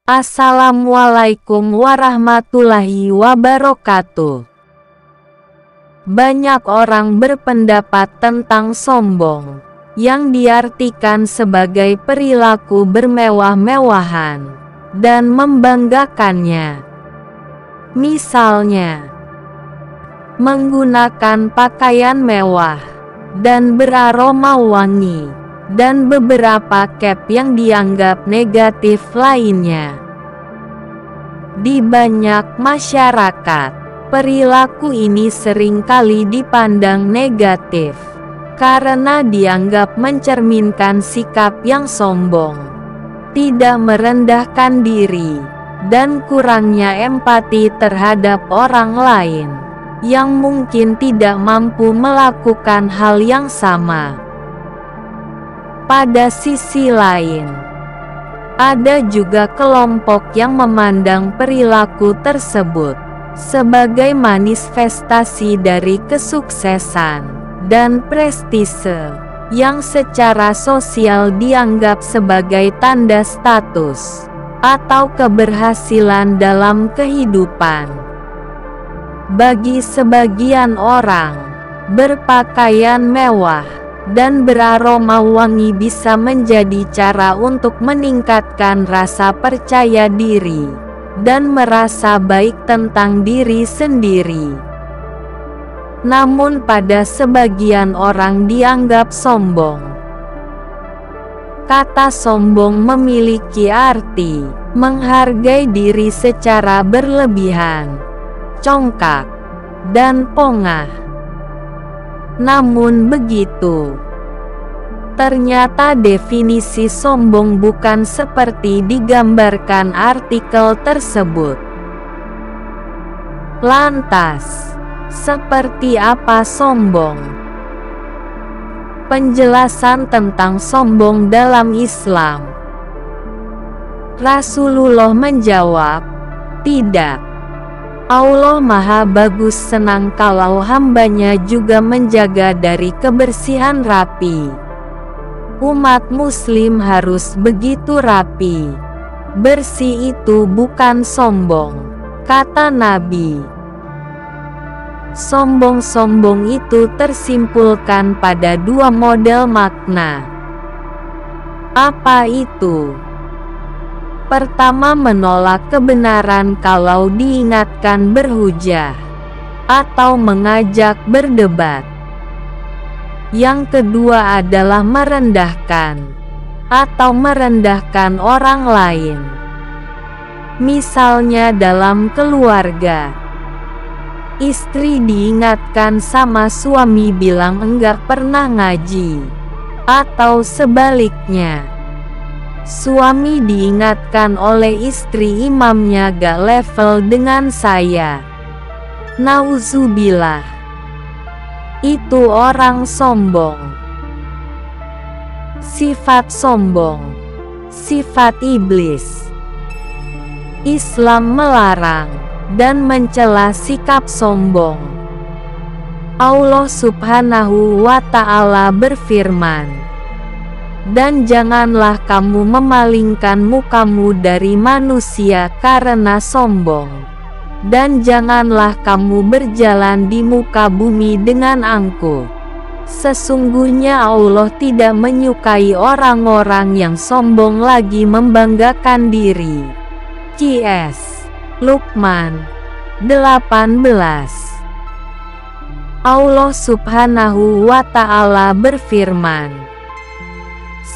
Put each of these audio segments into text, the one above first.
Assalamualaikum warahmatullahi wabarakatuh. Banyak orang berpendapat tentang sombong, yang diartikan sebagai perilaku bermewah-mewahan dan membanggakannya. Misalnya, menggunakan pakaian mewah dan beraroma wangi, dan beberapa cap yang dianggap negatif lainnya. Di banyak masyarakat, perilaku ini seringkali dipandang negatif, karena dianggap mencerminkan sikap yang sombong, tidak merendahkan diri, dan kurangnya empati terhadap orang lain, yang mungkin tidak mampu melakukan hal yang sama. Pada sisi lain, ada juga kelompok yang memandang perilaku tersebut sebagai manifestasi dari kesuksesan dan prestise, yang secara sosial dianggap sebagai tanda status atau keberhasilan dalam kehidupan. Bagi sebagian orang, berpakaian mewah dan beraroma wangi bisa menjadi cara untuk meningkatkan rasa percaya diri dan merasa baik tentang diri sendiri. Namun pada sebagian orang dianggap sombong. Kata sombong memiliki arti menghargai diri secara berlebihan, congkak, dan pongah. Namun begitu, ternyata definisi sombong bukan seperti digambarkan artikel tersebut. Lantas, seperti apa sombong? Penjelasan tentang sombong dalam Islam. Rasulullah menjawab, "Tidak. Allah Maha Bagus senang kalau hambanya juga menjaga dari kebersihan rapi. Umat muslim harus begitu rapi. Bersih itu bukan sombong," kata Nabi. Sombong-sombong itu tersimpulkan pada dua model makna. Apa itu? Pertama, menolak kebenaran kalau diingatkan berhujah, atau mengajak berdebat. Yang kedua adalah merendahkan, atau merendahkan orang lain. Misalnya dalam keluarga, istri diingatkan sama suami bilang enggak pernah ngaji, atau sebaliknya, suami diingatkan oleh istri imamnya gak level dengan saya. Nauzubillah. Itu orang sombong. Sifat sombong, sifat iblis. Islam melarang dan mencela sikap sombong. Allah Subhanahu wa Ta'ala berfirman, "Dan janganlah kamu memalingkan mukamu dari manusia karena sombong, dan janganlah kamu berjalan di muka bumi dengan angkuh. Sesungguhnya Allah tidak menyukai orang-orang yang sombong lagi membanggakan diri." Qs. Luqman 18. Allah Subhanahu wa Ta'ala berfirman,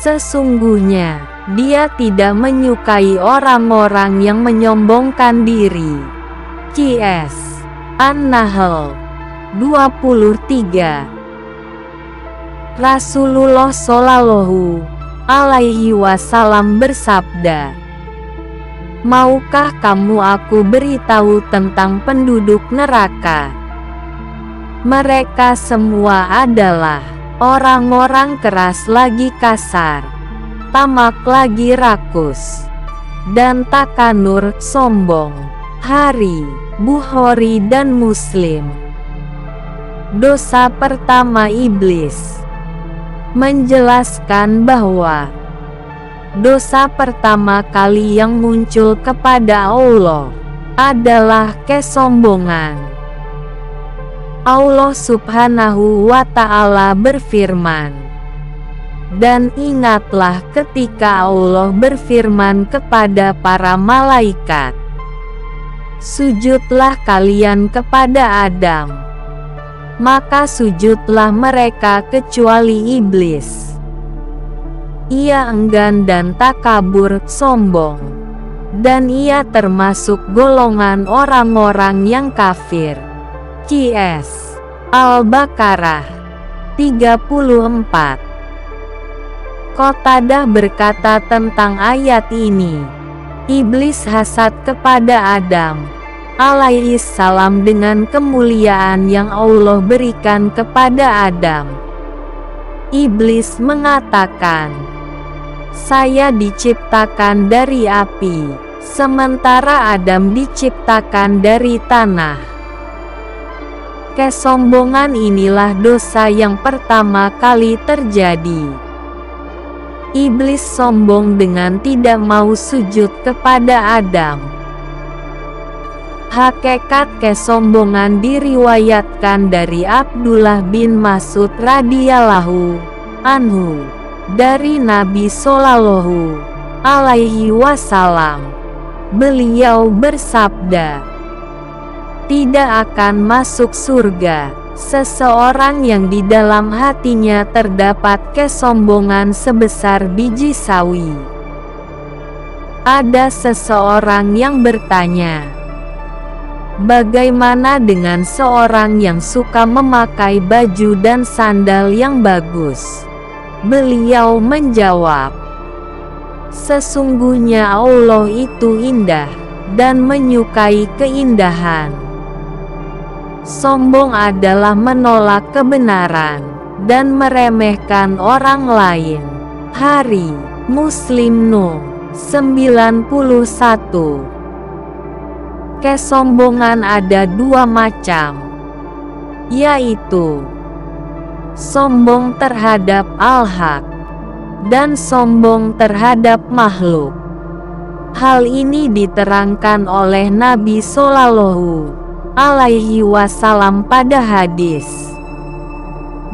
"Sesungguhnya Dia tidak menyukai orang-orang yang menyombongkan diri." Qs. An-Nahl 23. Rasulullah Shallallahu alaihi wasallam bersabda, "Maukah kamu aku beritahu tentang penduduk neraka? Mereka semua adalah orang-orang keras lagi kasar, tamak lagi rakus, dan takanur sombong." Hari Bukhari dan Muslim. Dosa pertama iblis. Menjelaskan bahwa Dosa pertama kali yang muncul kepada Allah adalah kesombongan. Allah Subhanahu wa Ta'ala berfirman, "Dan ingatlah ketika Allah berfirman kepada para malaikat, sujudlah kalian kepada Adam. Maka sujudlah mereka kecuali iblis. Ia enggan dan takabur, sombong. Dan ia termasuk golongan orang-orang yang kafir." QS Al-Baqarah 34. Qatadah berkata tentang ayat ini, iblis hasad kepada Adam alaihissalam dengan kemuliaan yang Allah berikan kepada Adam. Iblis mengatakan, "Saya diciptakan dari api, sementara Adam diciptakan dari tanah." Kesombongan inilah dosa yang pertama kali terjadi. Iblis sombong dengan tidak mau sujud kepada Adam. Hakikat kesombongan diriwayatkan dari Abdullah bin Mas'ud radhiyallahu anhu dari Nabi Shallallahu alaihi wasallam. Beliau bersabda, "Tidak akan masuk surga seseorang yang di dalam hatinya terdapat kesombongan sebesar biji sawi." Ada seseorang yang bertanya, "Bagaimana dengan seorang yang suka memakai baju dan sandal yang bagus?" Beliau menjawab, "Sesungguhnya Allah itu indah dan menyukai keindahan." Sombong adalah menolak kebenaran dan meremehkan orang lain. Hari Muslim No. 91. Kesombongan ada dua macam, yaitu sombong terhadap al-haq dan sombong terhadap makhluk. Hal ini diterangkan oleh Nabi Shallallahu alaihi wasallam pada hadis.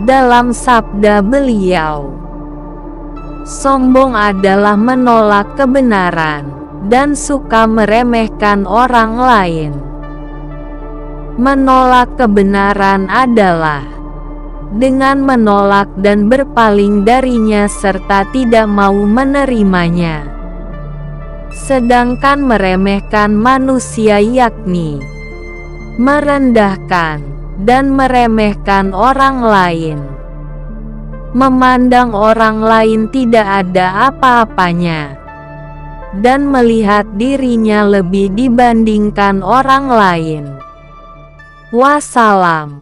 Dalam sabda beliau, sombong adalah menolak kebenaran dan suka meremehkan orang lain. Menolak kebenaran adalah dengan menolak dan berpaling darinya serta tidak mau menerimanya. Sedangkan meremehkan manusia yakni merendahkan dan meremehkan orang lain, memandang orang lain tidak ada apa-apanya, dan melihat dirinya lebih dibandingkan orang lain. Wassalam.